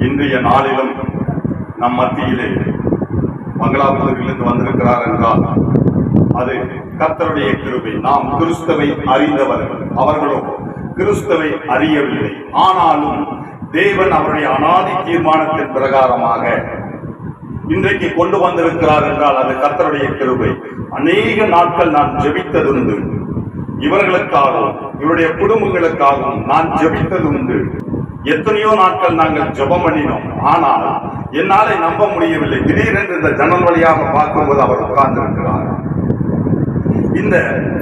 இன்றைய நாளிலும் நம் மத்தியிலே மங்களாபுரத்திலிருந்து வந்திருக்கிறார் என்றால் அது கர்த்தருடைய கிருபை. நாம் கிறிஸ்துவை அறிந்தவர்கள், அவர்களோ கிறிஸ்துவை அறியவில்லை. ஆனாலும் தேவன் அவருடைய அநாதி தீர்மானத்தின் பிரகாரமாக இன்றைக்கு கொண்டு வந்திருக்கிறார் என்றால் அது கர்த்தருடைய கிருபை. அநேக நாட்கள் நான் ஜெபித்ததுண்டு, இவர்களுக்காகவும் இவருடைய குடும்பங்களுக்காகவும் நான் ஜெபித்தது உண்டு. எத்தனையோ நாட்கள் நாங்கள் ஜெபம் பண்ணினோம். ஆனால் என்னாலே நம்ப முடியவில்லை. திடீரென்று இந்த ஜன்னல் வழியாக பார்க்கும்போது அவர் உட்கார்ந்திருக்கிறார். இந்த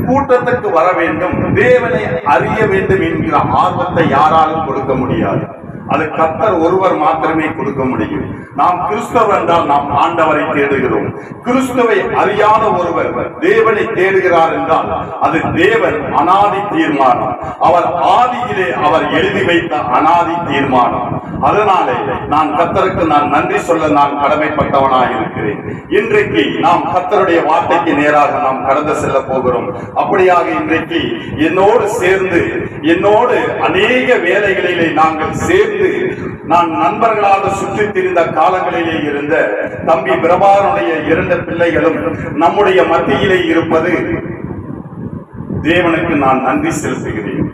கூட்டத்துக்கு வர வேண்டும், தேவனை அறிய வேண்டும் என்கிற ஆர்வத்தை யாராலும் கொடுக்க முடியாது. அது கர்த்தர் ஒருவர் மாத்திரமே கொடுக்க முடியும். நாம் கிறிஸ்தவர் என்றால் நாம் ஆண்டவரை தேடுகிறோம். கிறிஸ்துவை அறியாத ஒருவர் தேவனை தேடுகிறார் என்றால் அது தேவன் அநாதி தீர்மானம். அவர் ஆதியிலே அவர் எழுதி வைத்த அநாதி தீர்மானம். அதனாலே நான் கர்த்தருக்கு நான் நன்றி சொல்ல நான் கடமைப்பட்டவனாக இருக்கிறேன். இன்றைக்கு நாம் கர்த்தருடைய வார்த்தைக்கு நேராக நாம் கடந்து செல்ல போகிறோம். அப்படியாக இன்றைக்கு என்னோடு சேர்ந்து என்னோடு அநேக வேலைகளிலே நாங்கள் சேர்ந்து நான் நண்பர்களாக சுற்றி திரிந்த காலங்களிலே இருந்த தம்பி பிரபாகரனுடைய 2 பிள்ளைகளும் நம்முடைய மத்தியிலே இருப்பது தேவனுக்கு நான் நன்றி செலுத்துகிறேன்.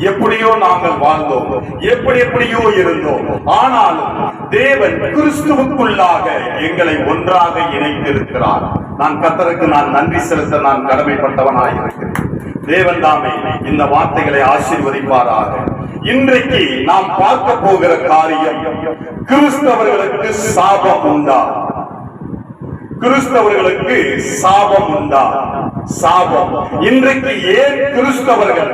எப்படியோ நாங்கள் வாழ்ந்தோம், எப்படியோ இருந்தோம். ஆனாலும் தேவன் கிறிஸ்துவுக்குள்ளாக எங்களை ஒன்றாக இணைத்திருக்கிறார். நான் கர்த்தருக்கு நான் நன்றி செலுத்த நான் கடமைப்பட்டவனாக இருக்கிறேன். தேவன் தாமே இந்த வார்த்தைகளை ஆசீர்வதிப்பாராக. இன்றைக்கு நாம் பார்க்க போகிற காரியம், கிறிஸ்தவர்களுக்கு சாபம் உண்டா? கிறிஸ்தவர்களுக்கு சாபம் உண்டா? சாபம். இன்றைக்கு ஏன் கிறிஸ்தவர்கள்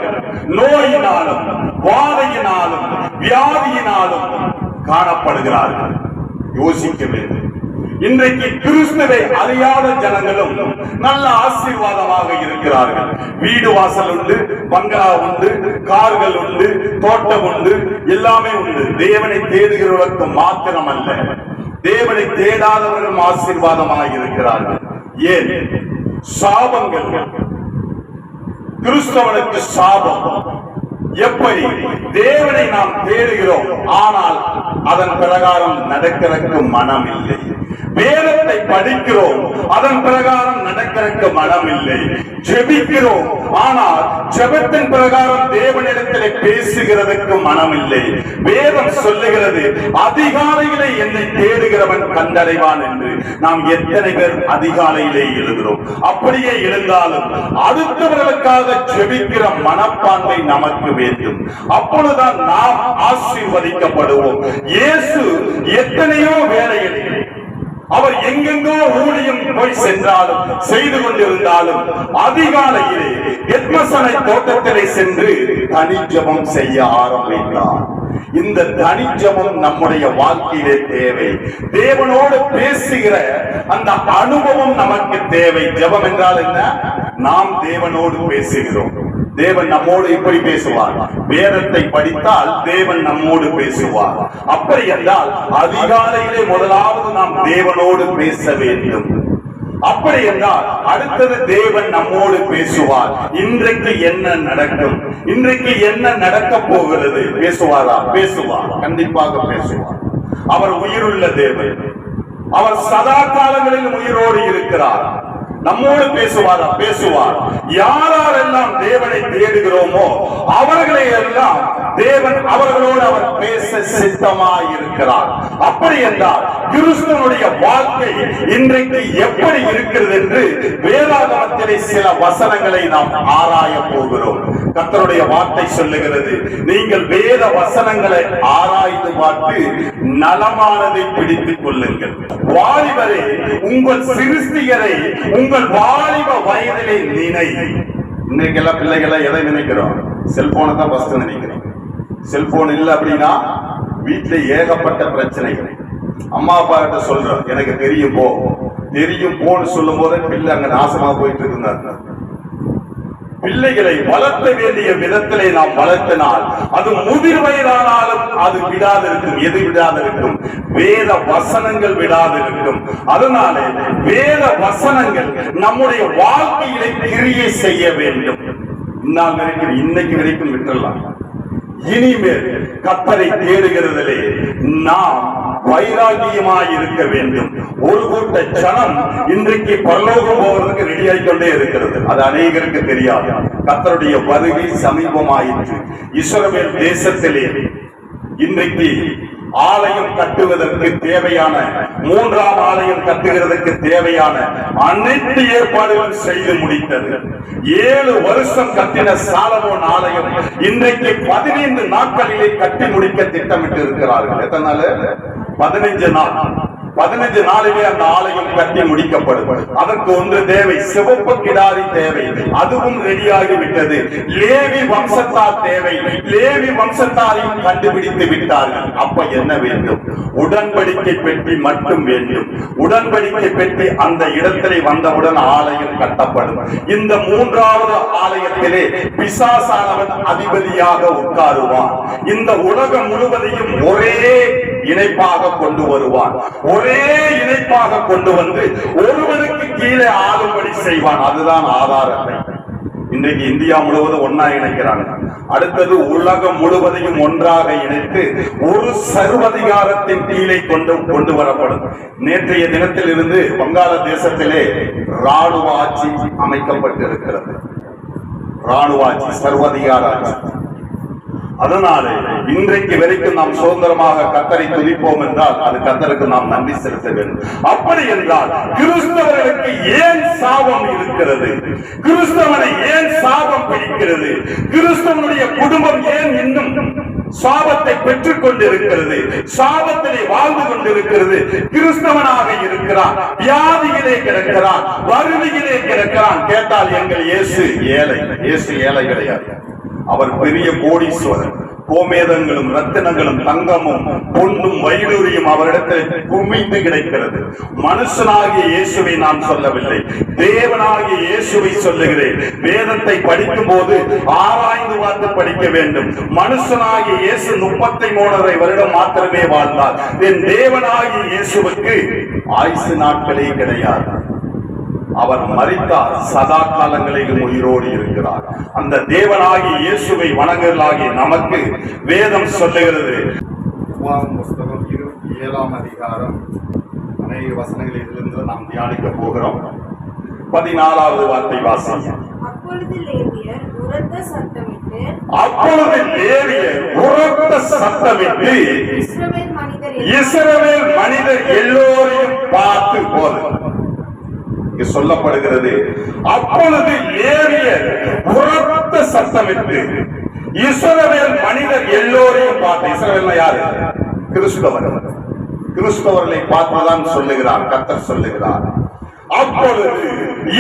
நோயினாலும் வாதையினாலும் வியாதியினாலும் காணப்படுகிறார்கள்? யோசிக்க வேண்டும். இன்றைக்கு கிறிஸ்துவை அறியாத ஜனங்களும் நல்ல ஆசீர்வாதமாக இருக்கிறார்கள். வீடு வாசல் உண்டு, பங்களா உண்டு, கார்கள் உண்டு, தோட்டம் உண்டு, எல்லாமே உண்டு. தேவனை தேடுகிறவர்களுக்கு மாத்திரம் அல்ல, தேவனை தேடாதவர்களும் ஆசீர்வாதமாக இருக்கிறார்கள். ஏன்? சாபங்கள். கிறிஸ்தவனுக்கு சாபம். எப்படி? தேவனை நாம் தேடுகிறோம், ஆனால் அதன் பிரகாரம் நடக்கிறதுக்கு மனம் இல்லை. வேதத்தை படிக்கிறோம், அதன் பிரகாரம் நடக்கிறதுக்கு மனம் இல்லை. ஜெபிக்கிறோம், ஆனால் ஜெபத்தின் பிரகாரம் தேவனிடத்திலே பேசுகிறதுக்கு மனம் இல்லை. வேதம் சொல்லுகிறது, அதிகாலையிலே என்னை தேடுகிறவன் கண்டடைவான் என்று. நாம் எத்தனை பேர் அதிகாலையிலே எழுதுகிறோம்? அப்படியே எழுந்தாலும் அடுத்தவர்களுக்காக ஜெபிக்கிற மனப்பான்மை நமக்கு வேண்டும். அப்பொழுதுதான் நாம் ஆசீர்வதிக்கப்படுவோம். இயேசு எத்தனையோ வேளையில் அவர் எங்கெங்கோ ஊழியம் போய் சென்றாலும் செய்து கொண்டிருந்தாலும் அதிகாலையிலே கெத்சமனே தோட்டத்திலே சென்று தனி ஜெபம் செய்ய ஆரம்பித்தார். இந்த தனி ஜெபம் நம்முடைய வாழ்க்கையிலே தேவை. தேவனோடு பேசுகிற அந்த அனுபவம் நமக்கு தேவை. ஜெபம் என்றால் என்ன? நாம் தேவனோடு பேசுகிறோம். தேவன் நம்மோடு இப்படி பேசுவார். வேதத்தை படித்தால் தேவன் நம்மோடு பேசுவார். அப்படி என்றால் அதிகாலையிலே முதலாவது நாம் தேவனோடு பேச வேண்டும். அப்படி என்றால் அடுத்தது தேவன் நம்மோடு பேசுவார். இன்றைக்கு என்ன நடக்கும்? இன்றைக்கு என்ன நடக்க போகிறது? பேசுவாரா? பேசுவார், கண்டிப்பாக பேசுவார். அவர் உயிருள்ள தேவன். அவர் சதா காலங்களில் உயிரோடு இருக்கிறார். நம்மோடு பேசுவாரா? பேசுவார். யாரெல்லாம் தேவனை தேடுகிறோமோ அவர்களை எல்லாம் தேவன் அவர்களோடு அவர் பேச சித்தமாய் இருக்கிறார். அப்படி என்றால் கிறிஸ்துவனுடைய வாழ்க்கை இன்றைக்கு எப்படி இருக்கிறது என்று வேதாகமத்திலே சில வசனங்களை நாம் ஆராய போகிறோம். கர்த்தருடைய வார்த்தை சொல்லுகிறது, நீங்கள் வேத வசனங்களை ஆராய்ந்து பார்த்து நலமானதை பிடித்துக் கொள்ளுங்கள். வாலிபரே, உங்கள் சிருஷ்டிகரை உங்கள் வாலிப வயதிலே நினை. இன்னைக்கு எல்லாம் பிள்ளைகளை எதை நினைக்கிறோம்? செல்போனை தான் ஃபர்ஸ்ட் நினைக்கிறோம். செல்போன் இல்லை அப்படின்னா வீட்டுல ஏகப்பட்ட பிரச்சனைகள். அம்மா அப்பா கிட்ட சொல்றோம், எனக்கு தெரியும் போ, தெரியும் போன்னு சொல்லும் போதே பிள்ளை அங்க நாசமா போயிட்டு இருந்தாங்க. பிள்ளைகளை வளர்த்த வேண்டிய விதத்திலே நாம் வளர்த்தினால் அது முதிர் வயதானாலும் அது விடாதிருக்கும். எது விடாதிருக்கும்? வேத வசனங்கள் விடாதிருக்கும். அதனாலே வேத வசனங்கள் நம்முடைய வாழ்க்கையிலே கிரியை செய்ய வேண்டும். இன்னைக்கு வரைக்கும் விட்டுறலாம். இனிமேல் கர்த்தரை தேடுகிறதிலே நாம் வைராகியமாய் இருக்க வேண்டும். ஒரு கூட்ட ஜனம் இன்றைக்கு பரலோகம் போவதற்கு ரெடி ஆகிக்கொண்டே இருக்கிறது. அது அநேகருக்கு தெரியாது. கர்த்தருடைய வருகை சமீபமாயிற்று. இஸ்ரவேல் தேசத்திலே இன்றைக்கு ஆலயம் கட்டுவதற்கு தேவையான, மூன்றாம் ஆலயம் கட்டுகிறதுக்கு தேவையான அனைத்து ஏற்பாடுகளும் செய்து முடித்தது. 7 வருஷம் கட்டின சாலமோன் ஆலயம் இன்றைக்கு 15 நாட்களிலே கட்டி முடிக்க திட்டமிட்டு இருக்கிறார்கள். எத்தனை நாள்? 15 நாள். 15 நாளிலே அந்த ஆலயம் கட்டி முடிக்கப்படும். அதற்கு ஒன்று தேவை, சிவப்பு கிடாரி தேவை. அதுவும் ரெடியாகிவிட்டது. லேவி வம்சத்தார் தேவை. லேவி வம்சத்தாரையும் கண்டுபிடித்து விட்டார்கள். அப்ப என்ன வேண்டும்? உடன்படிக்கை பெட்டி மட்டும் வேண்டும். உடன்படிக்கை பெட்டி அந்த இடத்திலே வந்தவுடன் ஆலயம் கட்டப்படும். இந்த 3வது ஆலயத்திலே பிசாசானவன் அதிபதியாக உட்காருவான். இந்த உலகம் முழுவதையும் ஒரே இணைப்பாக கொண்டு வருவான். ஒரே இணைப்பாக கொண்டு வந்து ஒருவனுக்கு கீழே ஆளும்படி செய்வான். அதுதான் ஆதாரத்தை. இன்றைக்கு இந்தியா முழுவதும் ஒன்னா இணைக்கிறாங்க. அடுத்தது உலகம் முழுவதையும் ஒன்றாக இணைத்து ஒரு சர்வதிகாரத்தின் கீழே கொண்டு வரப்படும். நேற்றைய தினத்தில் இருந்து வங்காள தேசத்திலே ராணுவ ஆட்சி அமைக்கப்பட்டிருக்கிறது. ராணுவ ஆட்சி, சர்வதிகார ஆட்சி. அதனாலே இன்றைக்கு வரைக்கும் நாம் சுதந்திரமாக கர்த்தரை துதிப்போம் என்றால் அது கர்த்தருக்கு நாம் நன்றி செலுத்த வேண்டும். அப்படி என்றால் கிறிஸ்தவர்களுக்கு ஏன் சாபம் இருக்கிறது? கிறிஸ்தவனை ஏன் சாபம் பிடிக்கிறது? கிறிஸ்தவனுடைய குடும்பம் ஏன் இன்னும் சாபத்தை பெற்றுக் கொண்டிருக்கிறது? சாபத்திலே வாழ்ந்து கொண்டிருக்கிறது. கிறிஸ்தவனாக இருக்கிறான், வியாதியிலே கிடக்கிறான், வறுமையிலே கிடக்கிறான். கேட்டால் எங்கள் இயேசு ஏழை. இயேசு ஏழை கிடையாது. அவர் பெரிய கோடீஸ்வரர். கோமேதங்களும் ரத்தினங்களும் தங்கமும் பொன்னும் வைடூரியும் அவரிடத்தில் குமிந்து கிடைக்கிறது. மனுஷனாகிய இயேசுவை நான் சொல்லவில்லை, தேவனாகிய இயேசுவை சொல்லுகிறேன். வேதத்தை படிக்கும் போது ஆராய்ந்து பார்த்து படிக்க வேண்டும். மனுஷனாகிய இயேசு 33 வருடம் மாத்திரமே வாழ்ந்தார். என் தேவனாகிய இயேசுவுக்கு ஆயுசு நாட்களே கிடையாது. அவர் மரித்தார், சதா காலங்களிலும் உயிரோடு இருக்கிறார். அந்த தேவனாகிய இயேசுவை வணங்கலாகிய நமக்கு வேதம் சொல்லுகிறது. புஸ்தகம் 27ஆம் அதிகாரம் அநேக வசனங்கள் இதிலிருந்து நாம் தியானிக்க போகிறோம். 14வது வார்த்தை வாசிங்க. அப்பொழுது லேவியர் உரத்த சத்தமிட்டு இஸ்ரவேல் மனிதர் எல்லோரையும் பார்த்து போது சொல்லப்படுகிறது. அப்பொழுது லேவியர் உரத்த சத்தமிட்டு இஸ்ரவேல் மனிதர் எல்லோரையும் பார்த்து. இஸ்ரவேல் யாரு? கிறிஸ்தவர். கிறிஸ்தவர்களை பார்த்துதான் சொல்லுகிறார் கர்த்தர் சொல்லுகிறார். அப்பொழுது,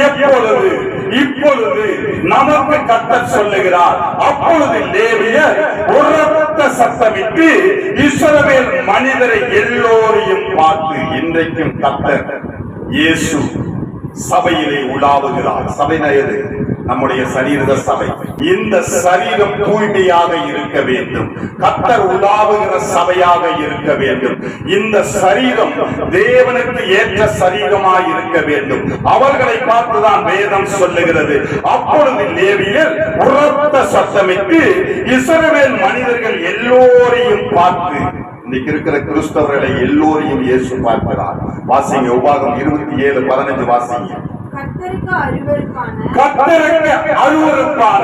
எப்பொழுது, இப்பொழுது நமக்கு கர்த்தர் சொல்லுகிறார். அப்பொழுது லேவியர் உரத்த சத்தமிட்டு இஸ்ரவேல் மனிதரை எல்லோரையும் பார்த்து. இன்றைக்கும் கர்த்தர் இயேசு சபையிலே உலாவுகிறார். சபை எது? நம்முடைய சரீர சபை. இந்த சரீரம் தூய்மையாக இருக்க வேண்டும். கர்த்தர் உலாவுகிற சபையாக இருக்க வேண்டும். இந்த சரீரம் தேவனுக்கு ஏற்ற சரீரமாய் இருக்க வேண்டும். அவர்களை பார்த்துதான் வேதம் சொல்லுகிறது. அப்பொழுது லேவியர் உரத்த சத்தமிட்டு இஸ்ரவேல் மனிதர்கள் எல்லோரையும் பார்த்து. இன்னைக்கு இருக்கிற கிறிஸ்தவர்களை எல்லோரையும் இயேசு பார்க்கிறார். வாசிங்க, உபாகம் 27:15 வாசிங்க. கர்த்தருக்கு அருவருப்பான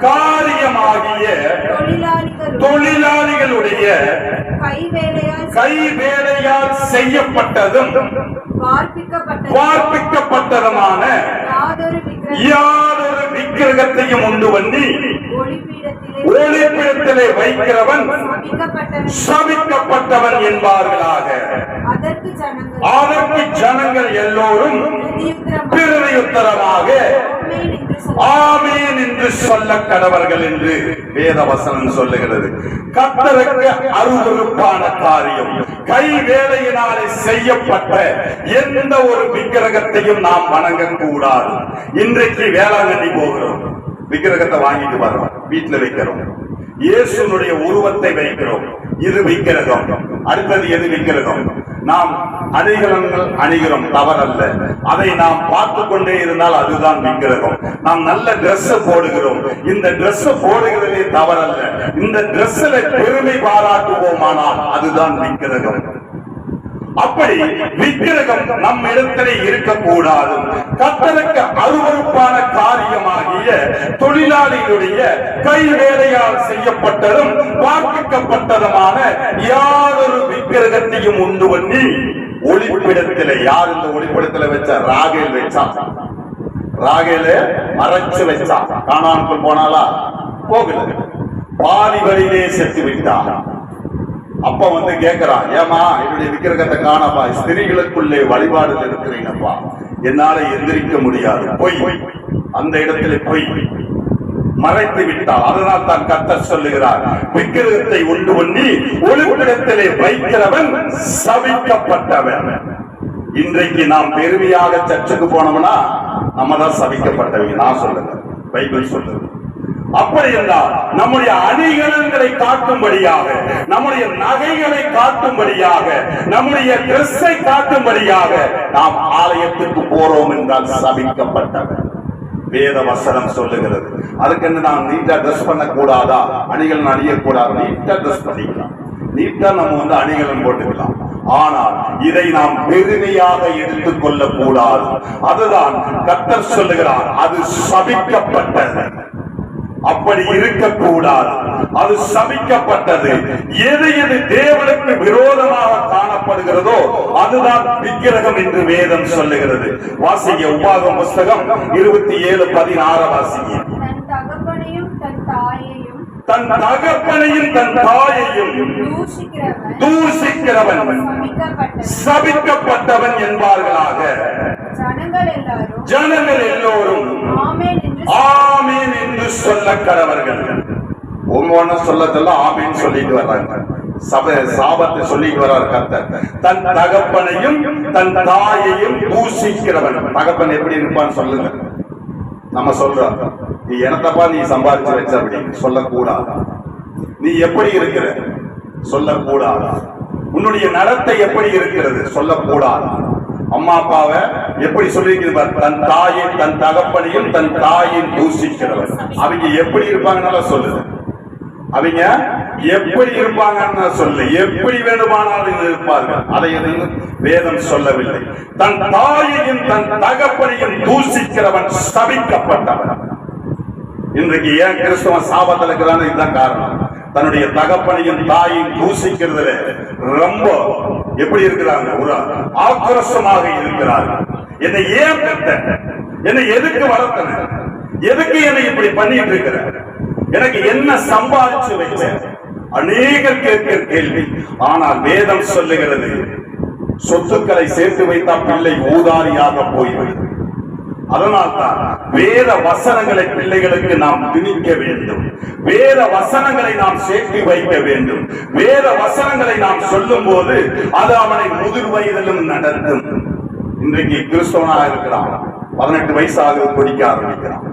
காரியமாகிய தொழிலாளிகளுடைய கைவேலையால் செய்யப்பட்டதும் வார்ப்பிக்கப்பட்டதுமான யாதொரு விக்கிரகத்தையும் உண்டு பண்ணி ஒளிபீடத்திலே வைக்கிறவன் சபிக்கப்பட்டவன் என்பார்களாக. அதற்கு ஜனங்கள் எல்லோரும் பிரதியுத்தரமாக ஆமென் என்று சொல்ல கடவர்கள் என்று வேதவசனம் சொல்லுகிறது. கர்த்தருக்கு அருவருப்பான காரியம், கை வேலையினாலே செய்யப்பட்ட எந்த ஒரு விக்கிரகத்தையும் நாம் வணங்க கூடாது. இன்றைக்கு வேளாங்கண்ணி போகிறோம், விக்கிரகத்தை வாங்கிட்டு வர்றோம், வீட்டுல வைக்கிறோம். இயேசுனுடைய உருவத்தை வைக்கிறோம். இது விக்கிரகம். அடுத்தது எது விக்கிரகம்? நாம் அணிகலன்கள் அணிகிறோம், தவறல்ல. அதை நாம் பார்த்து கொண்டே இருந்தால் அதுதான் விக்கிரகம். நாம் நல்ல Dress போடுகிறோம், இந்த Dress போடுகிறதே தவறல்ல. இந்த Dressல பெருமை பாராட்டுவோமானால் அதுதான் விக்கிரகம். அப்படி விக்கிரகம் நம் இடத்திலே இருக்கக்கூடாது. கர்த்தருக்கு அருவருப்பான காரியமாகிய தொழிலாளிகளுடைய கை வேலையால் செய்யப்பட்டதும் வார்ப்பிக்கப்பட்டதுமான யாரொரு விக்கிரகத்தையும் உண்டு பண்ணி ஒளிப்பிடத்திலே, யார் இந்த ஒளிப்பிடத்திலே வச்ச? ராகேல் வச்சா. ராகேல மறைச்சு வச்சா. கானானுக்குள் போனாலா? போகல. பாதி வழியிலே செத்து விட்டார். அப்ப வந்து கேட்கிறான், ஏமா என்னுடைய விக்கிரகத்தை காணப்பா, ஸ்திரீகளுக்குள்ளே வழிபாடு இருக்கிறீங்கப்பா, என்னால எந்திரிக்க முடியாது. போய் அந்த இடத்துல போய் மறைத்து விட்டால். அதனால் தான் கர்த்தர் சொல்லுகிறார், விக்கிரகத்தை உண்டு பண்ணி ஒளிப்பிடத்திலே வைக்கிறவன் சபிக்கப்பட்டவன். இன்றைக்கு நாம் பெருமையாக சர்ச்சுக்கு போனோம்னா நம்ம தான் சபிக்கப்பட்டவங்க. நான் சொல்லுங்க, பைபிள் சொல்லுது. அப்படி என்றால் நம்முடைய அணிகலன்களை காட்டும்படியாக, நம்முடைய நகைகளை காட்டும்படியாக, நம்முடைய டிரெஸ்ஸை காட்டும்படியாக நாம் ஆலயத்துக்கு போறோம் என்றால் சபிக்கப்பட்டவர். வேத வசனம் சொல்லுகிறது. அதுக்கு நாம் நீட்டா ட்ரெஸ் பண்ண கூடாதா? அணிகலன் அணியக்கூடாது. நீட்டா ட்ரெஸ் பண்ணிக்கலாம், நீட்டா நம்ம வந்து அணிகலன் போட்டுக்கலாம். ஆனால் இதை நாம் பெருமையாக எடுத்துக் கொள்ள கூடாது. அதுதான் கர்த்தர் சொல்லுகிறார், அது சபிக்கப்பட்டது. அப்படி இருக்கக்கூடாது, அது சபிக்கப்பட்டது. எது எது தேவனுக்கு விரோதமாக காணப்படுகிறதோ அதுதான் விக்கிரகம் என்று வேதம் சொல்லுகிறது. வாசிங்க, உபாகமம் புஸ்தகம் 27:16 வாசிங்க. தன் தகப்பனையும் தன் தாயையும் தூஷிக்கிறவன் சபிக்கப்பட்டவன் என்பார்களாக. ஜனங்கள் எல்லோரும் ஆமீன் என்று சொல்ல கடவர்கள். ஒவ்வொன்னு சொல்ல ஆமீன் சொல்லிட்டு வர்றாங்க. சாபத்தை சொல்லிட்டு வர்றார் கர்த்தர். தன் தகப்பனையும் தன் தாயையும் தூஷிக்கிறவன். தகப்பன் எப்படி இருப்பான்னு சொல்லுங்க. நம்ம சொல்றோம், நீ எனத்தப்பா நீ சம்பாதிச்சு வச்ச அப்படின்னு சொல்லக்கூடாது. நீ எப்படி இருக்கிற சொல்லக்கூடாது. உன்னுடைய நடத்தை எப்படி இருக்கிறது சொல்லக்கூடாது. அம்மா அப்பாவை எப்படி சொல்லியிருக்கிறார்? தன் தாயை தன் தகப்பனையும் தன் தாயின் தூஷிக்கிறவர். அவங்க எப்படி இருப்பாங்கன்னு சொல்லுது. அவங்க எப்படி இருப்பாங்கன்னு சொல்லு. எப்படி வேணுமானாலும் இருப்பார்கள். அதை எதுவும் வேதம் சொல்லவில்லை. தன் தாயையும் தன் தகப்பனையும் தூஷிக்கிறவன் சபிக்கப்பட்டவன். இன்றைக்கு ஏன் கிறிஸ்தவன் சாபத்தில் இருக்கிறான்னு இதுதான் காரணம். தன்னுடைய தகப்பனையும் தாயையும் தூஷிக்கிறதுல ரொம்ப எப்படி இருக்கிறாங்க? ஒரு ஆக்ரோஷமாக இருக்கிறார்கள். என்னை ஏன் பெற்ற? என்னை எதுக்கு வளர்த்தன? எதுக்கு என்னை இப்படி பண்ணிட்டு இருக்கிற? எனக்கு என்ன சம்பாதிச்சு வச்ச? அநேகர் கேட்கிற கேள்வி. ஆனால் வேதம் சொல்லுகிறது, சொத்துக்களை சேர்த்து வைத்தா பிள்ளை ஊதாரியாக போய்விடும். அதனால் தான் வேத வசனங்களை பிள்ளைகளுக்கு நாம் திணிக்க வேண்டும். வேத வசனங்களை நாம் சேர்த்து வைக்க வேண்டும். வேத வசனங்களை நாம் சொல்லும் போது அது அவனை முதிர் வயதிலும் நடத்தும். இன்றைக்கு கிறிஸ்தவனாக இருக்கிறான், 18 வயசாக குடிக்க ஆரம்பிக்கிறான்.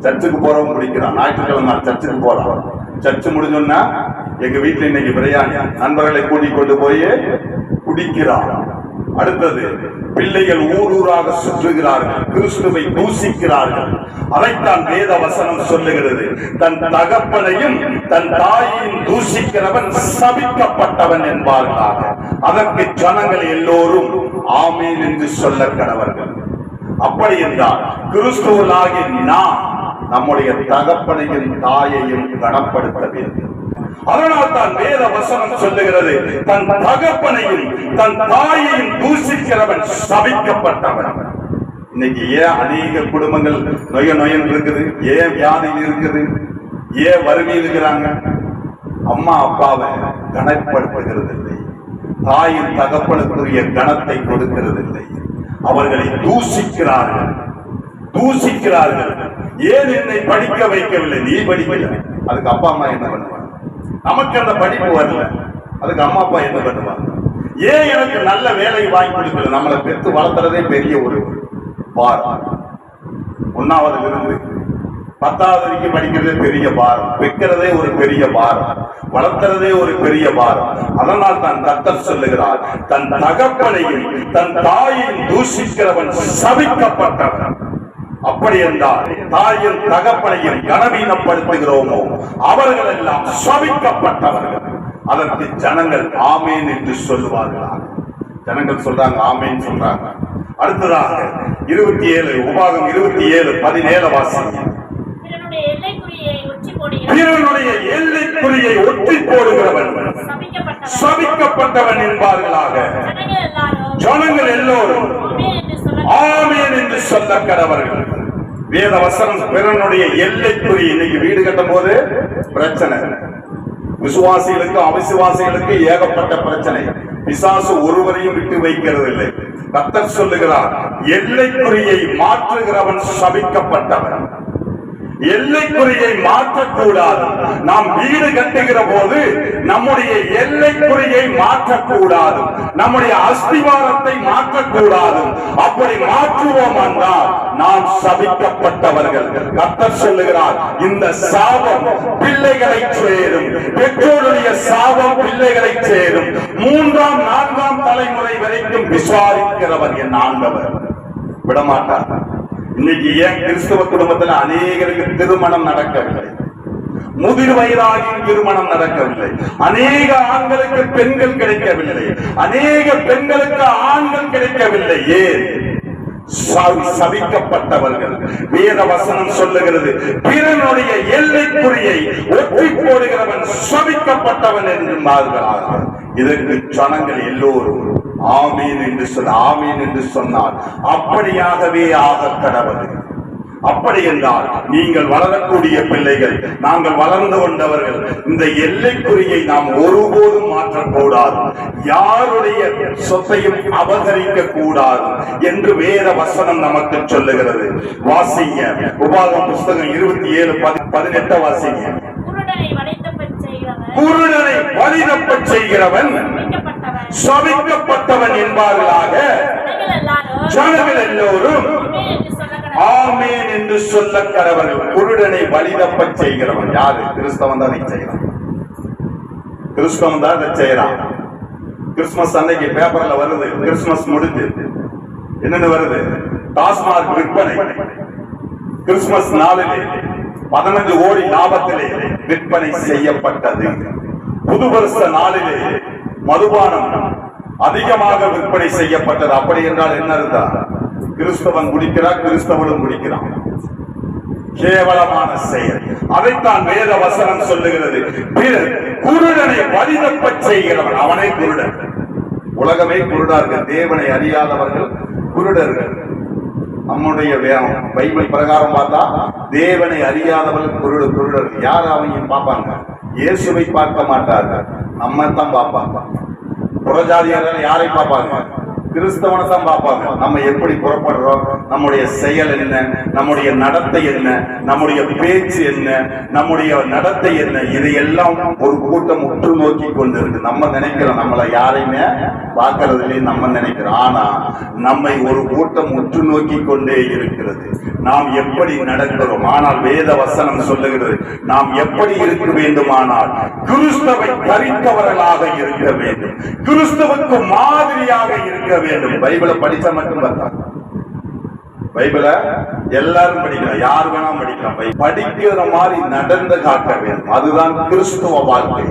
சர்ச்சுக்கு போறவங்க குடிக்கிறான். ஞாயிற்றுக்கிழமை சர்ச்சுக்கு போறான். சர்ச்சு முடிஞ்சோன்னா எங்க வீட்டுல இன்னைக்கு பிரியாணி, நண்பர்களை கூட்டிக் கொண்டு போய் குடிக்கிறான். அடுத்தது, பிள்ளைகள் ஊர் ஊராக சுற்றுகிறார்கள், கிறிஸ்துவை தூஷிக்கிறார்கள். அதைத்தான் வேத வசனம் சொல்லுகிறது. தன் தகப்பனையும் தன் தாயையும் தூஷிக்கிறவன் சபிக்கப்பட்டவன் என்பார்களாக. அதற்கு ஜனங்கள் எல்லோரும் ஆமீன் என்று சொல்ல கடவர்கள். அப்படி என்றால் கிறிஸ்துவனாகிய நாம் நம்முடைய தகப்பனையும் தாயையும் கனப்படுத்த வேண்டும். அதனால் தான் வேத வசனம் சொல்லுகிறது, தன் தகப்பனையும் தன் தாயையும் தூஷிக்கிறவன் சபிக்கப்பட்டவன். இன்னைக்கு ஏன் அநேக குடும்பங்கள் நொயன் இருக்குது? ஏன் வியாதியில் இருக்குது? ஏன் வறுமையில் இருக்கிறாங்க? அம்மா அப்பாவை கனப்படுத்துகிறது இல்லை. தாயின் தகப்பனுக்குரிய கனத்தை கொடுக்கிறது இல்லை. அவர்களை தூஷிக்கிறார்கள். ஏன் என்னை படிக்க வைக்கவில்லை? நீ படிக்கல, அதுக்கு அப்பா அம்மா என்ன பண்ணுவாங்க? நமக்கு அந்த படிப்பு வரல, அதுக்கு அம்மா அப்பா என்ன பண்ணுவாங்க? ஏன் எனக்கு நல்ல வேலை வாங்கி கொடுக்கல? நம்மளை பெற்று வளர்த்துறதே பெரிய ஒரு பார். 1வது இருந்து 10வது வரைக்கும் படிக்கிறதே பெரிய பாரம், வைக்கிறதே ஒரு பெரிய பாரம், வளர்க்கிறதே ஒரு பெரிய பாரம். அதனால் தான் கர்த்தர் சொல்லுகிறார், தன் தகப்பனையும் தன் தாயையும் தூஷிக்கிறவன் சபிக்கப்பட்டவன். அப்படி என்றால் தாயும் தகப்பனையும் கனவீனப்படுத்துகிறோமோ அவர்கள் எல்லாம் சபிக்கப்பட்டவர்கள். அதற்கு ஜனங்கள் ஆமேன் என்று சொல்லுவார்களாக. ஜனங்கள் சொல்றாங்க, ஆமேன் சொல்றாங்க. அடுத்ததாக 27 உபாகம் 27:17 வாசிங்க. பிறனுடைய எல்லைக்குறியை ஒற்றி போடுகிறவன் சபிக்கப்பட்டவன் என்பார்களாக. ஜனங்கள் எல்லோரும் ஆமேன் என்று சொல்ல கடவர்கள். வேத வசனம் பிறனுடைய எல்லைக்குறி. இன்னைக்கு வீடு கட்டும் போது பிரச்சனை, விசுவாசிகளுக்கு அவிசுவாசிகளுக்கு ஏகப்பட்ட பிரச்சனை. பிசாசு ஒருவரையும் விட்டு வைக்கிறது இல்லை. கர்த்தர் சொல்லுகிறார், எல்லைக்குறியை மாற்றுகிறவன் சபிக்கப்பட்டவன். எல்லைக்குறியை மாற்றக்கூடாது. நாம் வீடு கட்டுகிற போது நம்முடைய எல்லைக்குறியை மாற்றக்கூடாது, நம்முடைய அஸ்திவாரத்தை மாற்றக்கூடாது. அப்படி மாற்றுவோம் என்றால் நாம் சபிக்கப்பட்டவர்கள். கர்த்தர் சொல்லுகிறார், இந்த சாபம் பிள்ளைகளை சேரும், பெற்றோருடைய சாபம் பிள்ளைகளை சேரும். 3ஆம் 4ஆம் தலைமுறை வரைக்கும் விசாரிக்கிறவர் என் ஆண்டவர் விடமாட்டார். இன்னைக்கு ஏன் கிறிஸ்தவ குடும்பத்தில் அநேகருக்கு திருமணம் நடக்கவில்லை? முதிர் வயதாகியும் திருமணம் நடக்கவில்லை. அநேக ஆண்களுக்கு பெண்கள் கிடைக்கவில்லை, அநேக பெண்களுக்கு ஆண்கள் கிடைக்கவில்லை. ஏன்? சபிக்கப்பட்டவர்கள். வேத வசனம் சொல்லுகிறது, பிறனுடைய எல்லைக்குறியை ஒற்றி போடுகிறவன் சபிக்கப்பட்டவன் என்பார்களாக. இதற்கு ஜனங்கள் எல்லோரும் ஆமீன் என்று ஆமீன் என்று சொன்னார். அப்படியாகவே ஆக கடவுள். அப்படி என்றால் நீங்கள் வளரக்கூடிய பிள்ளைகள், நாங்கள் வளர்ந்து கொண்டவர்கள், இந்த எல்லைக்குறியை நாம் ஒருபோதும் மாற்றக்கூடாது, யாருடைய சொத்தையும் அபகரிக்க கூடாது என்று வேத வசனம் நமக்கு சொல்லுகிறது. வாசிங்க, உபாகம் புஸ்தகம் 27:18 வாசிங்க. குருடனை வழிதப்பச் செய்கிறவன் சபிக்கப்பட்டவன் என்பார்களாக. ஜனங்கள் எல்லோரும் ஆமேன் என்று சொல்ல கடவர்கள். குருடனை வழிதப்பச் செய்கிறவன் யாரு? கிறிஸ்தவன் தான் செய்யறான். கிறிஸ்தவன் தான் செய்யறான். கிறிஸ்துமஸ் அன்னைக்கு பேப்பர்ல வருது, கிறிஸ்துமஸ் முடிஞ்சு என்னன்னு வருது? டாஸ்மாக் விற்பனை கிறிஸ்துமஸ் நாளிலே 15 கோடி லாபத்திலே விற்பனை செய்யப்பட்டது. புது வருஷ நாளிலே மதுபானம் அதிகமாக விற்பனை செய்யப்பட்டது. அப்படி என்றால் என்ன அர்த்தம்? கிறிஸ்தவன் குடிக்கிறான், கிறிஸ்தவனும் குடிக்கிறான். கேவலமான செயல். அதைத்தான் வேத வசனம் சொல்லுகிறது. குருடனை வழிதப்பச் செய்கிறவன் அவனை குருடன். உலகமே குருடார்கள், தேவனை அறியாதவர்கள் குருடர்கள். நம்முடைய பைபிள் பிரகாரம் பார்த்தா தேவனை அறியாதவர்கள் குருடர்கள். யார் அவங்க பார்ப்பாங்க? இயேசுவை பார்க்க மாட்டார்கள், நம்ம தான் பார்ப்பாங்க. புறஜாதியார்கள் யாரை பார்ப்பாங்க? கிறிஸ்தவனை தான் பார்ப்பாங்க. நம்ம எப்படி புறப்படுறோம், நம்முடைய செயல் என்ன, நம்முடைய நடத்தை என்ன, நம்முடைய பேச்சு என்ன, நம்முடைய நடத்தை என்ன, இதையெல்லாம் ஒரு கூட்டம் உற்று நோக்கி கொண்டு இருக்கு. நம்ம நினைக்கிறோம் நம்மளை யாரையுமே பார்க்கறதுலே நம்ம நினைக்கிறோம். ஆனா நம்மை ஒரு கூட்டம் உற்று நோக்கி கொண்டே இருக்கிறது. நாம் எப்படி நடக்கிறோம். ஆனால் வேத வசனம் சொல்லுகிறது, நாம் எப்படி இருக்க வேண்டுமானால் கிறிஸ்துவை தரித்தவர்களாக இருக்க வேண்டும், கிறிஸ்துவுக்கு மாதிரியாக இருக்க வேண்டும். பைபிளை படிச்சா மட்டும் பார்த்தா, பைபிளை எல்லாரும் படிக்கலாம், யார் வேணா படிக்கலாம். படிக்கிற மாதிரி நடந்து காட்ட வேண்டும். அதுதான் கிறிஸ்துவ வாழ்க்கை.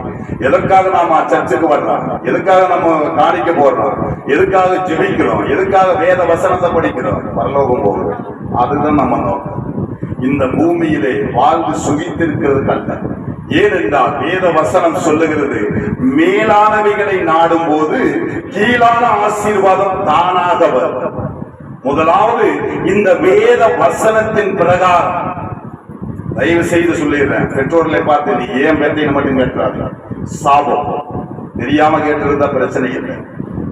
எதற்காக நாம சர்ச்சுக்கு வர்றோம், எதுக்காக நம்ம காணிக்க போடுறோம், எதுக்காக ஜெபிக்கிறோம், எதுக்காக வேத வசனத்தை படிக்கிறோம்? பரலோகம் போக வேண்டும். அதுதான் நம்ம நோக்கம். இந்த பூமியிலே வாழ்ந்து சுகித்திருக்கிறது அல்ல. ஏனென்றால் வேத வசனம் சொல்லுகிறது, மேலானவைகளை நாடும் போது கீழான ஆசீர்வாதம் தானாக வரும். முதலாவது இந்த வேத வசனத்தின் பிரகாரம், தயவு செய்து சொல்லிடுறேன், பெற்றோர்களை பார்த்து நீ ஏன் பேத்தையை மட்டும் கேட்கிறாங்க. சாபம் தெரியாம கேட்டிருந்தா பிரச்சனை இல்லை,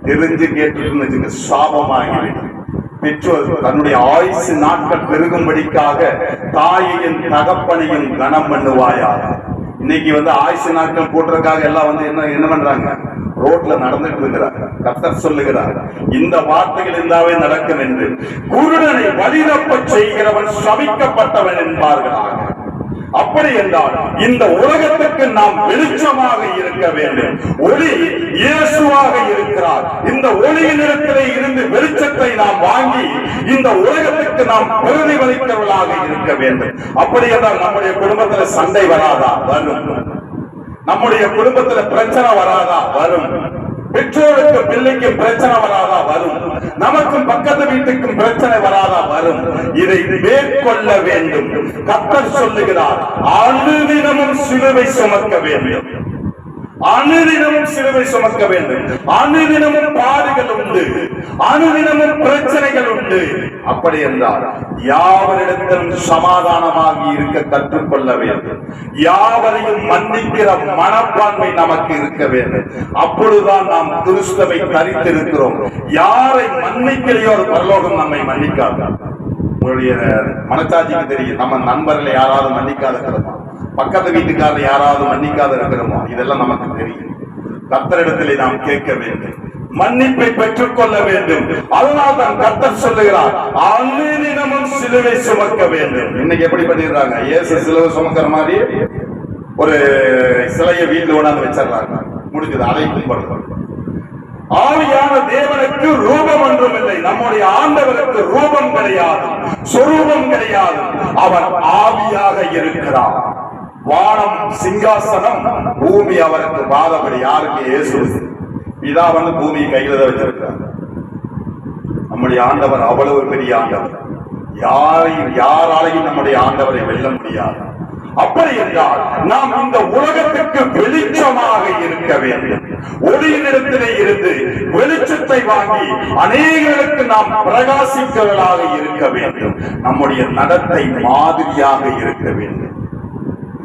தெரிஞ்சு கேட்டு சாபமாகிவிடும். பெற்றோர் தன்னுடைய ஆயுசு நாட்கள் பெருகும்படிக்காக தாயையும் தகப்பனையும் கனம் பண்ணுவாயாக. இன்னைக்கு ஆயுசு நாட்கள் போட்டுறதுக்காக எல்லாம் என்ன பண்றாங்க? ரோட்ல நடந்துட்டு இருக்கிறாங்க. கர்த்தர் சொல்லுகிறார், இந்த வார்த்தைகள் இருந்தாவே நடக்கும் என்று. குருடனை வழிதப்பச் செய்கிறவன் சபிக்கப்பட்டவன் என்பார்களாக. அப்படி என்றால் இந்த உலகத்துக்கு நாம் வெளிச்சமாக இருக்க வேண்டும். ஒளி இயேசுவாக இருக்கிறார். இந்த ஒளியினிடத்திலே இருந்து வெளிச்சத்தை நாம் வாங்கி இந்த உலகத்துக்கு நாம் பிரதிபலித்தவர்களாக இருக்க வேண்டும். அப்படி என்றால் நம்முடைய குடும்பத்தில் சண்டை வராதா? வரும். நம்முடைய குடும்பத்தில் பிரச்சனை வராதா? வரும். பெற்றோருக்கு பிள்ளைக்கும் பிரச்சனை வராதா? வரும். நமக்கும் பக்கத்து வீட்டுக்கும் பிரச்சனை வராதா? வரும். இதை மேற்கொள்ள வேண்டும். கர்த்தர் சொல்லுகிறார், அனுதினமும் சிலுவை சுமக்க வேண்டும். அனுதினமும் சிலுவை சுமக்க வேண்டும். அனுதினமும் பாடுகள் உண்டு, அனுதினமும் பிரச்சனைகள் உண்டு. அப்படி என்றால் யாவரிடத்திலும் சமாதானமாக இருக்க கற்றுக்கொள்ள வேண்டும். யாவரையும் மன்னிக்கிற மனப்பான்மை நமக்கு இருக்க வேண்டும். அப்பொழுதுதான் நாம் கிறிஸ்துவை தரித்திருக்கிறோம். யாரை மன்னிக்கலையோ ஒரு பரலோகம் நம்மை மன்னிக்காது. உங்களுடைய மனச்சாட்சிக்கு தெரியும், நம்ம நண்பர்களை யாராவது மன்னிக்காத இருக்கிறோமா, பக்கத்து வீட்டுக்காரர் யாராவது மன்னிக்காத இருக்கிறோமோ, இதெல்லாம் நமக்கு தெரியும். கர்த்தரிடத்திலே நாம் கேட்க வேண்டும், மன்னிப்பை பெற்றுக் கொள்ள வேண்டும். அதனால் தான் கர்த்தர் சொல்லுகிறார், அனுதினமும் சிலுவை சுமக்க வேண்டும். இன்னைக்கு எப்படி பண்ணிடுறாங்க? இயேசு சிலுவை சுமக்கிற மாதிரி ஒரு சிலையை வீட்டில் கொண்டாந்து வச்சிடறாங்க. முடிஞ்சது, அதை கும்பிடுறது. ஆவியான தேவனுக்கு ரூபம் ஒன்றும் இல்லை. நம்முடைய ஆண்டவருக்கு ரூபம் கிடையாது, சொரூபம் கிடையாது. அவர் ஆவியாக இருக்கிறார். வானம் சிங்காசனம், பூமி அவருக்கு பாதபடி. யாருக்கு? இயேசு. இதா பூமி கையில தான் வச்சிருக்கிறார். நம்முடைய ஆண்டவர் அவ்வளவு பெரிய ஆண்டவர். யாராலையும் நம்முடைய ஆண்டவரை வெல்ல முடியாது. அப்படி என்றால் நாம் இந்த உலகத்துக்கு வெளிச்சமாக இருக்க வேண்டும். ஒளியினிடத்திலே இருந்து வெளிச்சத்தை வாங்கி அநேகருக்கு நாம் பிரகாசிக்கிறவர்களாக இருக்க வேண்டும். நம்முடைய நடத்தை மாதிரியாக இருக்க வேண்டும்.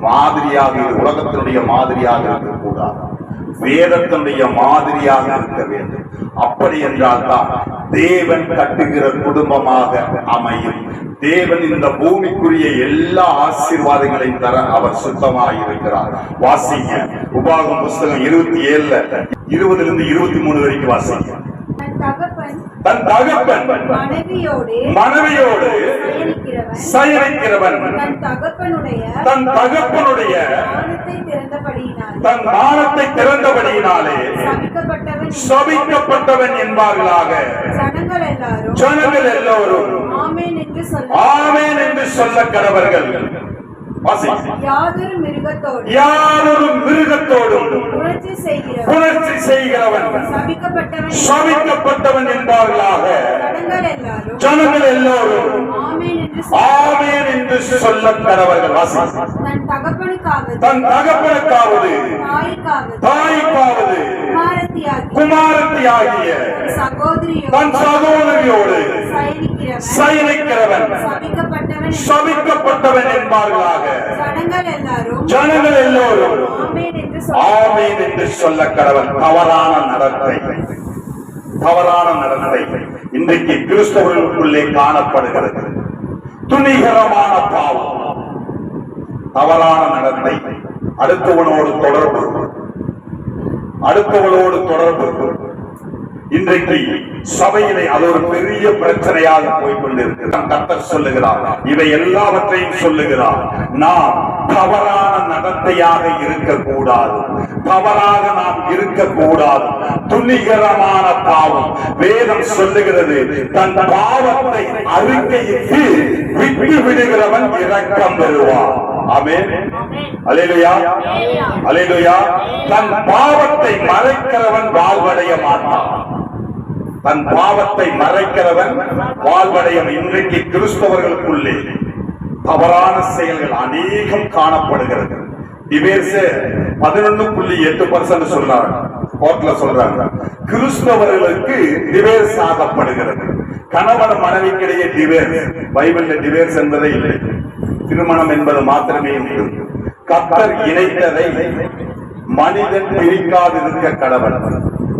மாதிரியாக, உலகத்தினுடைய மாதிரியாக இருக்கக்கூடாது, வேதத்தினுடைய மாதிரியாக இருக்க வேண்டும். அப்படி என்றால் தான் தேவன் கட்டுகிற குடும்பமாக அமையும். தேவன் இந்த பூமிக்குரிய எல்லா ஆசீர்வாதங்களையும் தர அவர் சுத்தமாக இருக்கிறார். வாசிங்க, உபாகமம் புஸ்தகம் 27 20 to 23 வரைக்கும் வாசிங்க. தன் தகப்பன் மனைவியோடு சயனிக்கிறவன் தன் தகப்பனுடைய தன் மானத்தை திறந்தபடியினாலே சபிக்கப்பட்டவன் என்பார்களாக. ஜனங்கள் எல்லோரும் ஆமென் என்று சொல்ல கடவர்கள். யாதொரு மிருகத்தோடும் புணர்ச்சி செய்கிறவன் சபிக்கப்பட்டவன் என்பார்களாக. ஜனங்கள் எல்லோரும் ஆமென் என்று சொல்ல கடவர்கள். தன் தகப்பனுக்காவது தாய்க்காவது குமாரத்தியாகிய தன் சகோதரியோடு சயனிக்கிறவன் சபிக்கப்பட்டவன் என்பார்களாக. ஜனங்கள் எல்லோரும் ஆமென் என்று சொல்ல கடவன். தவறான நடத்தை, தவறான நடத்தை இன்றைக்கு கிறிஸ்தவர்களுக்குள்ளே காணப்படுகிறது. துணிகரமான பாவம், தவறான நடத்தை, அடுத்தவனோடு தொடர்பு, அடுத்தவளோடு தொடர்பு. இன்றைக்கு சபையிலே அது ஒரு பெரிய பிரச்சனையாக போய்கொண்டிருக்கிறது. கர்த்தர் சொல்லுகிறார், இவை எல்லாவற்றையும் சொல்லுகிறார். நாம் தவறான நடத்தையாக இருக்கக்கூடாது, தவறாக நாம் இருக்கக்கூடாது. துணிகரமான பாவம், வேதம் சொல்லுகிறது, தன் பாவத்தை அறிக்கையிட்டு விட்டு விடுகிறவன் இரக்கம் பெறுவான். ஆமென், அல்லேலூயா, அல்லேலூயா. தன் பாவத்தை மறைக்கிறவன் வாழ்வடைய மாட்டான். தன் பாவத்தை மறைக்கிறவன் வாழ்வடையும். இன்றைக்கு கிறிஸ்தவர்களுக்குள்ளே தவறான செயல்கள் அநேகம் காணப்படுகிறது. டிவேர்ஸ் 11.8% சொல்றாங்க, கோர்ட்ல சொல்றாங்க. கிறிஸ்தவர்களுக்கு டிவேர்ஸ் ஆகப்படுகிறது. கணவன் மனைவிக்கிடையே டிவேர்ஸ். பைபிள்ல டிவேர்ஸ் என்பதே இல்லை, திருமணம் என்பது மாத்திரமே உண்டு. கர்த்தர் இணைத்ததை மனிதன் பிரிக்காதிருக்க கடவுள்.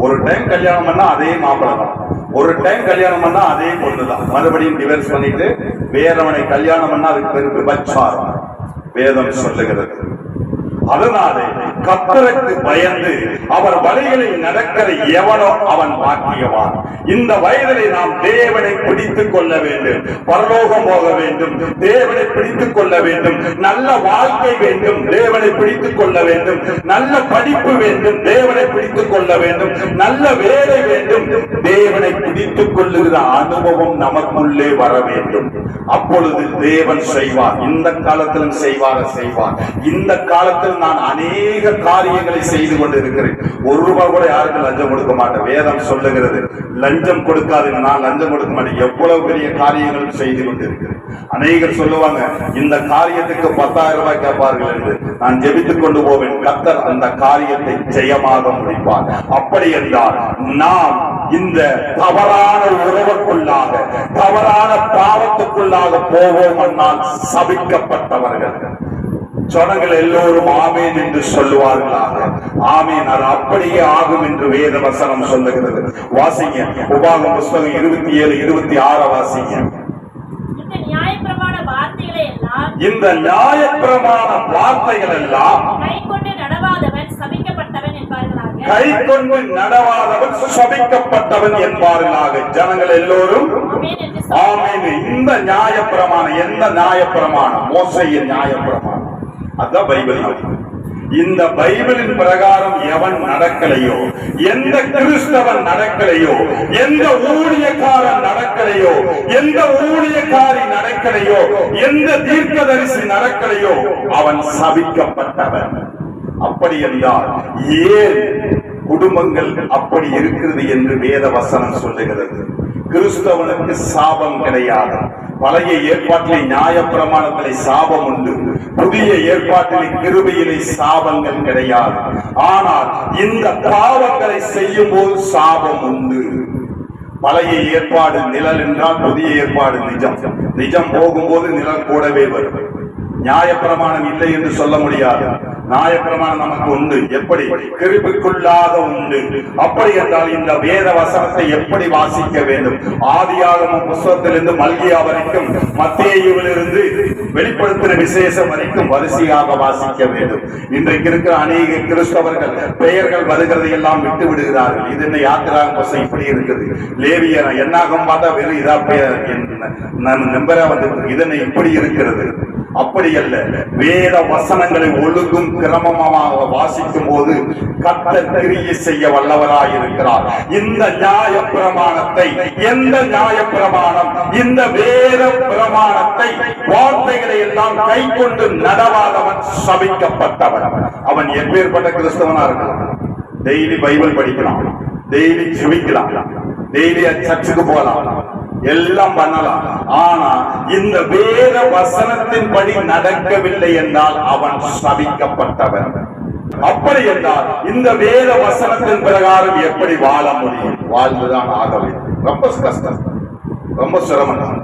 ஒரு டைம் கல்யாணம் பண்ணா அதே மாப்பிள்ளை தான், ஒரு டைம் கல்யாணம் பண்ணா அதே பொண்ணுதான், மறுபடியும் டிவோர்ஸ் பண்ணிட்டு வேறவனை கல்யாணம் பண்ணா அதுக்கு பேரு விபச்சாரம் வேதம் சொல்லுகிறது. அதனாலே கர்த்தருக்கு பயந்து அவர் வழிகளில் நடக்கிற எவனோ அவன் பாக்கியவான். இந்த வயதிலே நாம் தேவனை பிடித்துக் கொள்ள வேண்டும், பரலோகம் போக வேண்டும், தேவனை பிடித்துக் கொள்ள வேண்டும், நல்ல வாழ்க்கை வேண்டும், தேவனை பிடித்துக் கொள்ள வேண்டும், நல்ல படிப்பு வேண்டும், தேவனை பிடித்துக் கொள்ள வேண்டும், நல்ல வேலை வேண்டும், தேவனை பிடித்துக் கொள்ளுகிற அனுபவம் நமக்குள்ளே வர வேண்டும். அப்பொழுது தேவன் செய்வார். இந்த காலத்திலும் செய்வார். இந்த காலத்தில் நான் அநேக காரியங்களை செய்து கொண்டிருக்கிறேன். ஒரு ரூபாய் கூட யாருக்கும் லஞ்சம் கொடுக்க மாட்டேன். வேதம் சொல்லுகிறது லஞ்சம் கொடுக்காதுங்க. நான் லஞ்சம் கொடுக்க மாட்டேன். எவ்வளவு பெரிய காரியங்களும் செய்து கொண்டிருக்கிறேன். அநேகர் சொல்லுவாங்க இந்த காரியத்துக்கு 10,000 ரூபாய் கேட்பார்கள் என்று. நான் ஜெபித்துக் கொண்டு போவேன். கர்த்தர் அந்த காரியத்தை ஜெயமாக முடிப்பார். அப்படி என்றால் நாம் இந்த தவறான உறவுக்குள்ளாக, தவறான பாவத்துக்குள்ளாக போவோம் என்றால் சபிக்கப்பட்டவர்கள். ஜனங்கள் எல்லோரும் ஆமேன் என்று சொல்லுவார்களாக. ஆமேன், அது அப்படியே ஆகும் என்று வேத வசனம் சொல்லுகிறது. வாசிங்க, உபாகமம் புத்தகம் 27, 26 வாசிங்க. இந்த நியாயப்பிரமாண வார்த்தைகள் எல்லாம் கைக்கொண்டு நடவாதவன் சபிக்கப்பட்டவன் என்பார்களாக. கைக்கொண்டு நடவாதவன் சபிக்கப்பட்டவன் என்பார்களாக. ஜனங்கள் எல்லோரும் ஆமேன். இந்த நியாயப்பிரமாணம், எந்த நியாயப்பிரமாணம்? மோசேயின் நியாயப்பிரமாணம். அதான் பைபிள். இந்த பைபிளின் பிரகாரம் எவன் நடக்கலையோ, எந்த கிறிஸ்தவன் நடக்கலையோ, எந்த ஊழியக்காரன் நடக்கலையோ, எந்த ஊழியக்காரி நடக்கலையோ, எந்த தீர்க்கதரிசி நடக்கலையோ அவன் சபிக்கப்பட்டவன். அப்படி என்றால் ஏன் குடும்பங்கள் அப்படி இருக்கிறது என்று வேத வசனம் சொல்லுகிறது. கிறிஸ்தவனுக்கு சாபம் கிடையாது. பழைய ஏற்பாட்டிலே நியாயப்பிரமாணத்திலே சாபம் உண்டு, புதிய ஏற்பாட்டிலே கிருபையிலே சாபங்கள் கிடையாது. ஆனால் இந்த பாவங்களை செய்யும் போது சாபம் உண்டு. பழைய ஏற்பாடு நிழல் என்றால் புதிய ஏற்பாடு நிஜம். நிஜம் போகும்போது நிழல் கூடவே வரும். நியாயப்பிரமாணம் இல்லை என்று சொல்ல முடியாது. நியாயப்பிரமாணம் நமக்கு உண்டு. எப்படி? கிருபைக்குள்ளாக உண்டு. அப்படி என்றால் இந்த வேத வசனத்தை எப்படி வாசிக்க வேண்டும்? ஆதியாகமம் புத்தகத்திலிருந்து மல்கியா வரைக்கும், மத்தேயுவிலிருந்து வெளிப்படுத்தின விசேஷம் வரைக்கும் வரிசையாக வாசிக்க வேண்டும். இன்றைக்கு இருக்கிற அநேக கிறிஸ்தவர்கள் பெயர்கள் வருகிறதை எல்லாம் விட்டு விடுகிறார்கள். இது என்ன யாத்திராகம் புத்தகம் இப்படி இருக்குது, லேவியர் என்னாகும் பார்த்தா வெறும் இதா பெயர் நம்பரா வந்து இதனை இப்படி இருக்கிறது. அப்படி அல்ல. வேத வசனங்களை ஒழுங்கும் கிரமமாக வாசிக்கும் போது கர்த்தர் கிரியை செய்ய வல்லவராயிருக்கிறார். இந்த நியாய பிரமாணத்தை, எந்த நியாய பிரமாணம்? இந்த வேத பிரமாணத்தை, வார்த்தைகளை எல்லாம் கை கொண்டு நடவாதவன் சபிக்கப்பட்டவன். அவன் எப்பேற்பட்ட கிறிஸ்தவனா இருக்கலாம். டெய்லி பைபிள் படிக்கலாம், டெய்லி ஜெபிக்கலாம், டெய்லி சர்ச்சுக்கு போகலாம், எல்லாம் பண்ணலாம். ஆனா இந்த வேத வசனத்தின்படி நடக்கவில்லை என்றால் அவன் சபிக்கப்பட்டவன். அப்படி என்றால் இந்த வேத வசனத்தின் பிரகாரம் எப்படி வாழ முடியும்? வாழ்ந்துதான் ஆக வேண்டும். ரொம்ப கஷ்டம், ரொம்ப சிரமம்.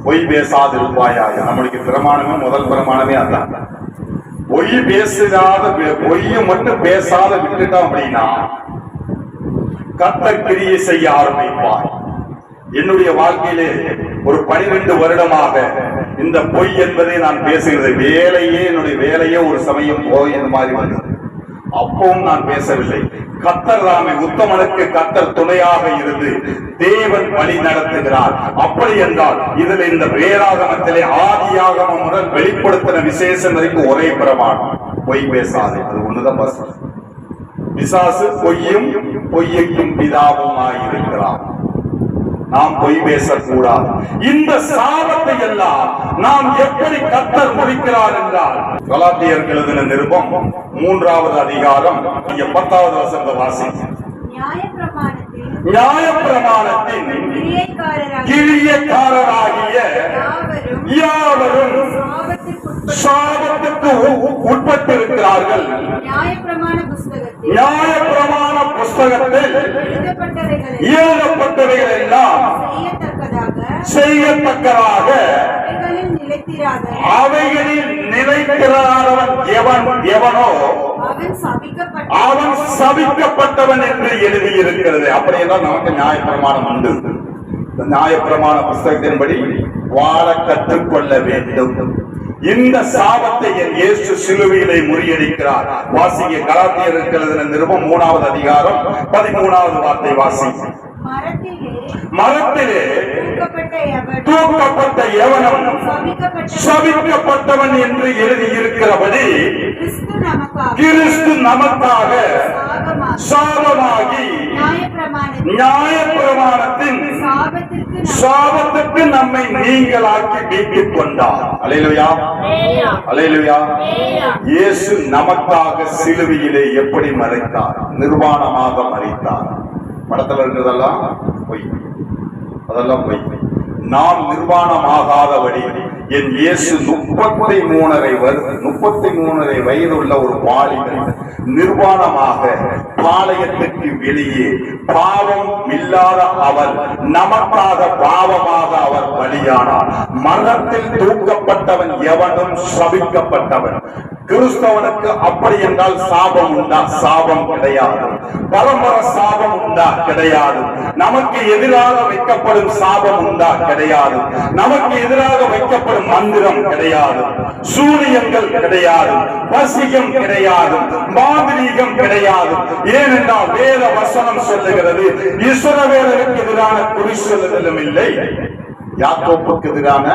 பொய் பேசாதிருப்பாயாக. நம்மளுக்கு பிரமாணமே, முதல் பிரமாணமே அதான். பொய் பேசாத, பொய்யை மட்டும் பேசாத விட்டுட்டோம் அப்படின்னா கர்த்தர் கிரியை செய்ய ஆரம்பிப்பார். என்னுடைய வாழ்க்கையிலே ஒரு 12 வருடமாக இந்த பொய் என்பதை நான் பேசுகிறது. வேலையே, என்னுடைய வேலையே ஒரு சமயம் போய் இந்த மாதிரி வந்தது. அப்பவும் நான் பேசவில்லை. கர்த்தர் தாமே உத்தமனுக்கு கர்த்தர் துணையாக இருந்து தேவன் வழி நடத்துகிறார். அப்படி என்றால் இதில் இந்த வேதாகமத்திலே ஆதியாகமம் முதல் வெளிப்படுத்தின விசேஷம் வரைக்கும் ஒரே பிரமாணம், பொய் பேசாதே. அது ஒண்ணுதான் பஸ். பிசாசு பொய்யும் பொய்யையும் பிதாவுமாயிருக்கிறார். நாம் பொய் பேசக்கூடாது. இந்த சாபத்தை எல்லாம் நாம் எப்படி கர்த்தர் முடிக்கிறார் என்றால், கலாத்தியருக்கு எழுதின நிருபம் 3வது அதிகாரம் 10வது வசனத்தை வாசிங்க. நியாயப்பிரமாணத்தின் கிரியைக்காரராகிய யாவரும் சாபத்துக்கு உட்பட்டிருக்கிறார்கள். நியாயப்பிரமாண புஸ்தகத்தில் எழுதப்பட்டவைகள் எல்லாம் செய்யத்தக்கதாக அவைகளில் நிலைத்திராதவன் எவனோ அவன் சபிக்கப்பட்டவன் என்று எழுதியிருக்கிறது. அப்படியெல்லாம் நமக்கு நியாயப்பிரமாணம் உண்டு. நியாயப்பிரமாண புஸ்தகத்தின்படி வாழ கற்றுக்கொள்ள வேண்டும். இந்த சாபத்தை என் இயேசு சிலுவையிலே முறியடிக்கிறார். வாசிங்க கலாத்தியருக்கு எழுதின நிருபம் 3வது அதிகாரம் 13வது வார்த்தை வாசிங்க. மரத்திலே தூக்கப்பட்ட எவனும் சபிக்கப்பட்டவன் என்று எழுதியிருக்கிறபடி கிறிஸ்து நமக்காக சாபமாகி நியாயப்பிரமாணத்தின் சாபத்துக்கு நம்மை நீங்களாக்கி மீட்டுக் கொண்டார். அல்லேலூயா, அல்லேலூயா. இயேசு நமக்காக சிலுவையிலே எப்படி மரித்தார்? நிர்வாணமாக மரித்தார். படத்துல இருக்கிறதெல்லாம் பொய், அதெல்லாம் பொய். நாம் நிர்வாணமாகாதபடி என் இயேசு 33 வயது உள்ள ஒரு வாலிபன் நிர்வாணமாக பாளையத்துக்கு வெளியே பாவம் இல்லாத அவர் நமக்காக பாவமாக அவர் பலியானார். மரணத்தில் தூக்கப்பட்டவன் எவனும் சபிக்கப்பட்டவன். கிறிஸ்தவனுக்கு அப்படி என்றால் சாபம் உண்டா? சாபம் கிடையாது. பரம்பரை சாபம் உண்டா? கிடையாது. நமக்கு எதிராக வைக்கப்படும் சாபம் உண்டா? கிடையாது. நமக்கு எதிராக வைக்கப்படும் மந்திரம் கிடையாது. சூனியங்கள் கிடையாது. வசியம் கிடையாது. மாந்திரீகம் கிடையாது. ஏனென்றால் வேத வசனம் சொல்லுகிறது, இஸ்ரவேலருக்கு எதிரான குறி சொல்லுதலும் இல்லை, யாக்கோப்புக்கு எதிரான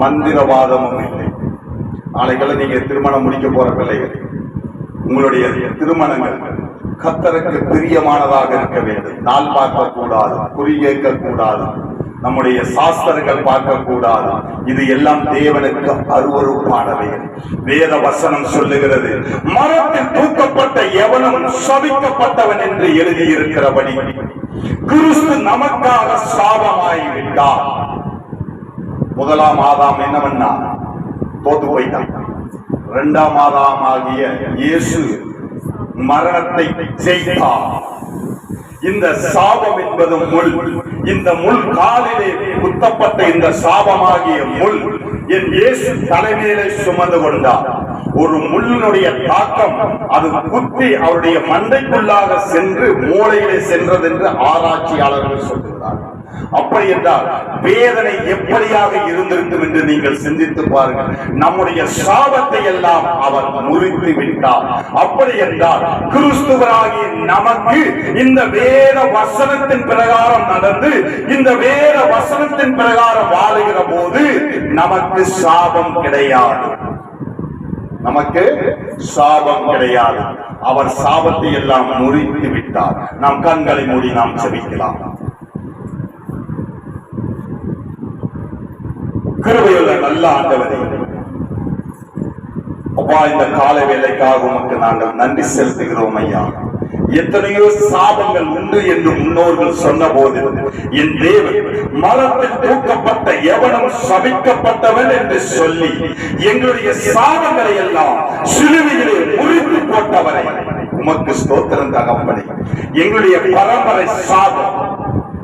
மந்திரவாதமும் இல்லை. நாளைக்குள்ள நீங்க திருமணம் முடிக்க போற பிள்ளைகள், உங்களுடைய திருமணங்கள் கர்த்தருக்கு பிரியமானதாக இருக்க வேண்டும். நாள் பார்க்க கூடாது, குறி கேட்க கூடாது, நம்முடைய சாஸ்திரங்கள் பார்க்க கூடாது. இது எல்லாம் தேவனுக்கு அருவருப்பானவைகள். வேத வசனம் சொல்லுகிறது, மரத்தில் தூக்கப்பட்ட எவனும் சபிக்கப்பட்டவன் என்று எழுதியிருக்கிறபடி கிறிஸ்து நமக்காக சாபமாகிவிட்டார். முதலாம் ஆதாம் என்னவென்னா தோத்து போயிட்டான். 2ஆம் ஆதாம் ஆகிய இயேசு மரணத்தை ஜெயித்தார். இந்த சாபம் என்பது முள். இந்த முள் காலிலே குத்தப்பட்ட இந்த சாபமாகிய முள் என் இயேசு தலைமையிலே சுமந்து கொண்டார். ஒரு முள்ளினுடைய தாக்கம் அது குத்தி அவருடைய மண்டைக்குள்ளாக சென்று மூளையிலே சென்றது என்று ஆராய்ச்சியாளர்கள் சொல்கிறார்கள். அப்படி என்றால் வேதனை எப்படியாக இருந்திருக்கும் என்று நீங்கள் சிந்தித்து பாருங்கள். நம்முடைய சாபத்தை எல்லாம் அவர் முறித்து விட்டார். அப்படி என்றால் கிறிஸ்துவராகிய நமக்கு இந்த வேத வசனத்தின் பிரகாரம் நடந்து இந்த வேத வசனத்தின் பிரகாரம் வாழுகிற போது நமக்கு சாபம் கிடையாது. நமக்கு சாபம் கிடையாது. அவர் சாபத்தை எல்லாம் முறித்து விட்டார். நாம் கண்களை மூடி நாம் செபிக்கலாம். கிருபையுள்ள நல்ல ஆண்டவரே, அப்பா, இந்த கால வேளைக்காக உமக்கு நாங்கள் நன்றி செலுத்துகிறோம் ஐயா. எத்தனையோ சாபங்கள் உண்டு என்று முன்னோர்கள் சொன்ன போது என் தேவன் மரத்தில் தூக்கப்பட்ட எவனும் சபிக்கப்பட்டவன் என்று சொல்லி எங்களுடைய சாபங்களை எல்லாம் சிலுவையிலே முறித்து போட்டவரை உமக்கு ஸ்தோத்திரம் தகப்பனே. எங்களுடைய பரம்பரை சாபம்,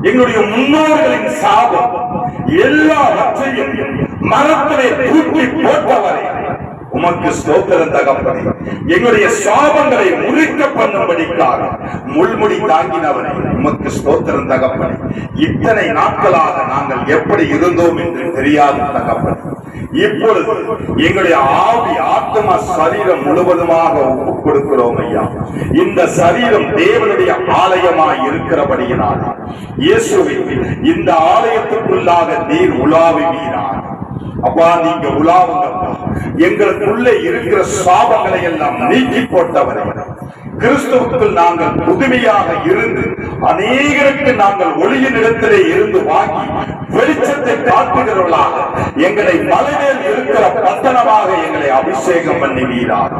எங்களுடைய முன்னோர்களின் சாபம் எல்லாவற்றையும் மரத்திலே தூக்கி போட்டவரை உமக்கு ஸ்தோத்திரம் தகப்பனே. எங்களுடைய சாபங்களை முறிக்க பண்ணும்படிக்காக முள்முடி தாங்கினவரை உமக்கு ஸ்தோத்திரம் தகப்பனே. இத்தனை நாட்களாக நாங்கள் எப்படி இருந்தோம் என்று தெரியாது தகப்பனே. இப்பொழுது எங்களுடைய ஆவி, ஆத்மா, சரீரம் முழுவதுமாக ஒப்புக் கொடுக்கிறோம் ஐயா. இந்த சரீரம் தேவனுடைய ஆலயமாய் இருக்கிறபடியினால் இயேசுவின் இந்த ஆலயத்துக்குள்ளாக நீர் உலாவுவீராக. அப்பா, நீங்க உலாவுங்கப்பா. எங்களுக்குள்ளே இருக்கிற சாபங்களை எல்லாம் நீக்கி போட்டவரை கிறிஸ்துவுக்குள் நாங்கள் புதுமையாக இருந்து அநேகருக்கு நாங்கள் ஒளியின் இடத்திலே இருந்து வாங்கி வெளிச்சத்தை காட்டுகிறவர்களாக எங்களை மலைமேல் இருக்கிற பட்டணமாக எங்களை அபிஷேகம் பண்ணுவீராக.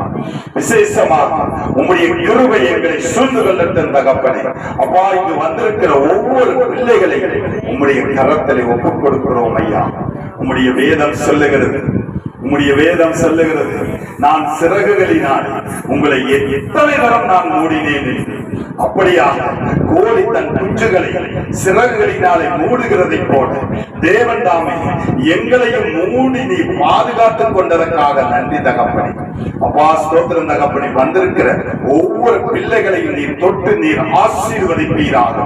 விசேஷமாக உம்முடைய கிருபை எங்களை சூழ்ந்து கொள்ளட்டும் தகப்பனே. அப்பா, இங்கு வந்திருக்கிற ஒவ்வொரு பிள்ளைகளையும் உம்முடைய கரத்திலே ஒப்புக் கொடுக்கிறோம் ஐயா. உம்முடைய வேதம் சொல்லுகிறது, உம்முடைய வேதம் சொல்லுகிறது, நான் சிறகுகளினால் உங்களை எத்தனை தரம் நான் மூடினேன் என்று. அப்படியாக கோழி தன் குஞ்சுகளை சிறகுகளினாலே மூடுகிறதை போல தேவன் தாமே எங்களையும் மூடி நீ பாதுகாத்துக் கொண்டதற்காக நன்றி தகப்பனே. அப்பா ஸ்தோத்திரம் தகப்பனே. வந்திருக்கிற ஒவ்வொரு பிள்ளைகளையும் நீர் தொட்டு நீர் ஆசீர்வதிப்பீராக.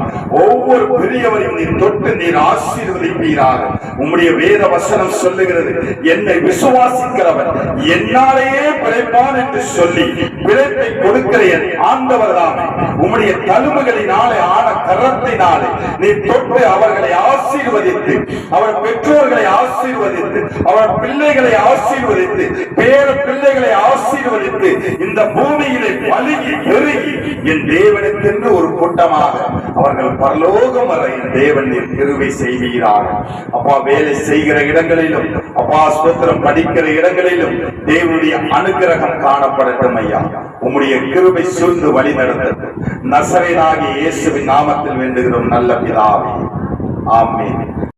ஒவ்வொரு பெரியவரையும் நீர் தொட்டு நீர் ஆசீர்வதிப்பீராக. உம்முடைய வேத வசனம் சொல்லுகிறது, என்னை விசுவாசிக்கிறவன் என்னாலேயே பிழைப்பான் என்று சொல்லி பிழைப்பை கொடுக்கிற என் ஆண்டவர் தாமே உம்முடைய தழும்புகளினாலே ஆன கரத்தினாலே நீ தொட்டு அவர்களை ஆசீர்வதித்து, அவர் பெற்றோர்களை ஆசீர்வதித்து, அவர் பிள்ளைகளை ஆசீர்வதித்து, பேர பிள்ளைகளை ஆசீர்வதித்து, இந்த பூமியிலே பலுகி பெருகி என் தேவனுக்கென்று ஒரு கூட்டமாக அவர்கள் பரலோகம் வர என் தேவன் கிருபை செய்வீராக. அப்பா வேலை செய்கிற இடங்களிலும், அப்பா ஸ்தோத்திரம் படிக்கிற இடங்களிலும் தேவனுடைய அனுக்கிரகம் காணப்படட்டும் ஐயா. உம்முடைய கிருபை சூழ்ந்து வழி நடத்தட்டும். நசரேயனாகிய இயேசுவின் நாமத்தில் வேண்டுகிறோம் நல்ல பிதாவே. ஆமென்.